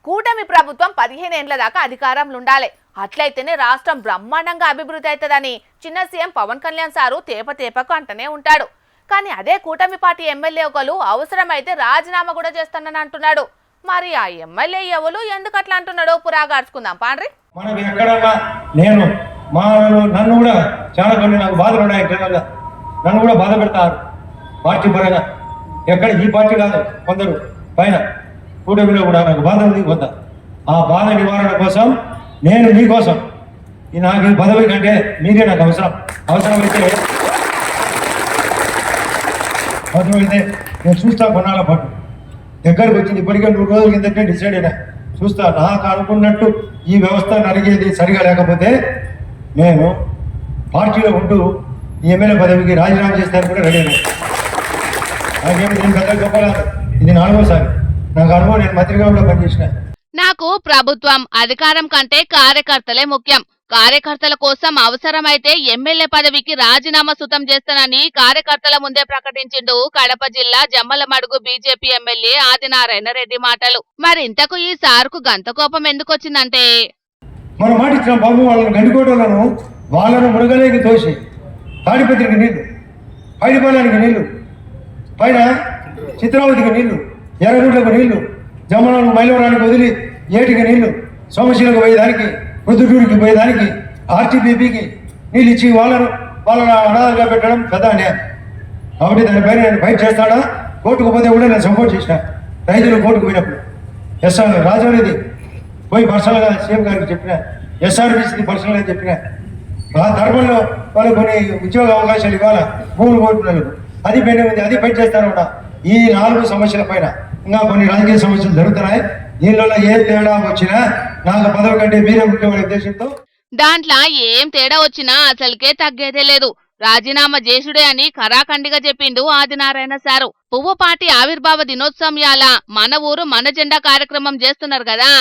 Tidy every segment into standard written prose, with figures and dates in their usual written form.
కూటమి ప్రభుత్వం 15 ఏళ్ల దాకా అధికారంలో ఉండాలి. అట్లయితేనే రాష్ట్రం బ్రహ్మాండంగా అభివృద్ధి అవుతుందని చిన్న సీఎం పవన్ కళ్యాణ్ సారు తేపతేపకు అంటనే ఉంటాడు. కానీ అదే కూటమి పార్టీ ఎమ్మెల్యే ఒకరు అవసరమైతే రాజీనామా కూడా చేస్తానని అంటున్నాడు. మరి ఆ ఎమ్మెల్యే ఎవరు ఎందుకు అట్లా అంటున్నాడో పురాగార్చుకుందాం పాండ్రి. మనం ఎక్కడన్నా నన్ను కూడా చాలా కొన్ని నాకు బాధలు ఉన్నాయి. ఇంటర్నల్గా నన్ను కూడా బాధ పెడతారు పార్టీ పరంగా. ఎక్కడ ఈ పార్టీ కాదు, కొందరు పైన కూటమిలో కూడా నాకు బాధ ఉంది కొంత. ఆ బాధ నివారణ కోసం నేను మీకోసం నాకు ఈ పదవి కంటే మీరే నాకు అవసరమైతే నేను చూస్తా కొన్నాళ్ళ పాటు. దగ్గరకు వచ్చింది ఇప్పటికే 3 రోజుల కిందటే డిసైడ్ అయినా. చూస్తా నాకు అనుకున్నట్టు ఈ వ్యవస్థ నడిగేది సరిగా లేకపోతే నేను పార్టీలో ఉంటూ ఈ ఎమ్మెల్యే పదవికి రాజీనామా చేస్తాను కూడా రెడీ అయినా. నాకేమి నేను పెద్దగా చెప్పలేదు. ఇది 4వసారి నాకు అనుభవం. నేను మంత్రిగా పనిచేసిన. నాకు ప్రభుత్వం అధికారం కంటే కార్యకర్తలే ముఖ్యం. కార్యకర్తల కోసం అవసరమైతే ఎమ్మెల్యే పదవికి రాజీనామా సుతం చేస్తానని కార్యకర్తల ముందే ప్రకటించిండు కడప జిల్లా జమ్మలమడుగు బీజేపీ ఎమ్మెల్యే ఆదినారాయణ రెడ్డి మాటలు. మరి ఇంతకు ఈ సార్కు గంత కోపం ఎందుకు వచ్చిందంటే, మనం మాట ఇచ్చిన బాబు వాళ్ళని గండికోటలను వాళ్ళను మునగలేకి తోసి తాడిపత్రికి నీళ్లు, పైడిపాలెనికి నీళ్లు, పైన చిత్రావతికి నీళ్లు, ఎర్రగుడ్లకు నీళ్లు, జమ్మలను మైలవరానికి వదిలి ఏటికి నీళ్లు, సోమశీలకు పోయేదానికి, పొద్దుటూరికి పోయేదానికి, ఆర్టీపీపీకి నీళ్ళు ఇచ్చి వాళ్ళను అనాథంగా పెట్టడం పెద్ద అన్యాయం. కాబట్టి దానిపైన నేను ఫైట్ చేస్తాడా, కోర్టుకు పోతే కూడా నేను సపోర్ట్ చేసిన. రైతులు కోర్టుకు పోయినప్పుడు ఎస్ఆర్ రాజవరిది పోయి పర్సనల్గా సీఎం గారికి చెప్పిన, ఎస్ఆర్బీసీది పర్సనల్గా చెప్పిన. ఆ ధర్మంలో వాళ్ళు కొన్ని ఉద్యోగ అవకాశాలు ఇవ్వాలా భూములు కోరుకున్నారు. అది పైన ఉంది, అది ఫైట్ చేస్తాను కూడా. ఈ 4 సమస్యల పైన ఇంకా కొన్ని రాజకీయ సమస్యలు జరుగుతున్నాయి. దీనిలో ఏ తేడా వచ్చినా నాకు పదవి కంటే మీరే ముఖ్యమైన ఉద్దేశంతో. దాంట్లో ఏం తేడా వచ్చినా అసలుకే తగ్గేదే లేదు. రాజీనామా చేసుడే అని ఖరాఖండిగా చెప్పిండు ఆదినారాయణ సారు. పువ్వు పార్టీ ఆవిర్భావ దినోత్సవం యాల మన ఊరు మన జెండా కార్యక్రమం చేస్తున్నారు కదా.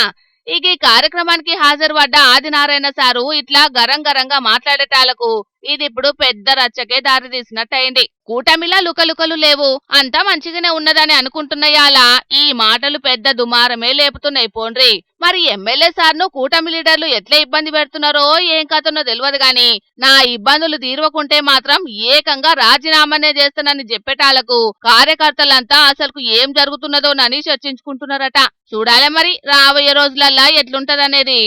ఇక ఈ కార్యక్రమానికి హాజరు పడ్డ ఆదినారాయణ సారు ఇట్లా గరంగరంగా మాట్లాడేటాలకు ఇది ఇప్పుడు పెద్ద రచ్చకే దారి తీసినట్టయింది. కూటమిలా లుకలుకలు లేవు, అంతా మంచిగానే ఉన్నదని అనుకుంటున్నాయాలా ఈ మాటలు పెద్ద దుమారమే లేపుతున్నాయి పోండ్రి. మరి ఎమ్మెల్యే సార్ను కూటమి లీడర్లు ఎట్లా ఇబ్బంది పెడుతున్నారో ఏం కథనో తెలియదు గాని నా ఇబ్బందులు తీరవకుంటే మాత్రం ఏకంగా రాజీనామానే చేస్తానని చెప్పేటాలకు కార్యకర్తలంతా అసలు ఏం జరుగుతున్నదోనని చర్చించుకుంటున్నారట. చూడాలే మరి రాబోయే రోజులల్లా ఎట్లుంటదనేది.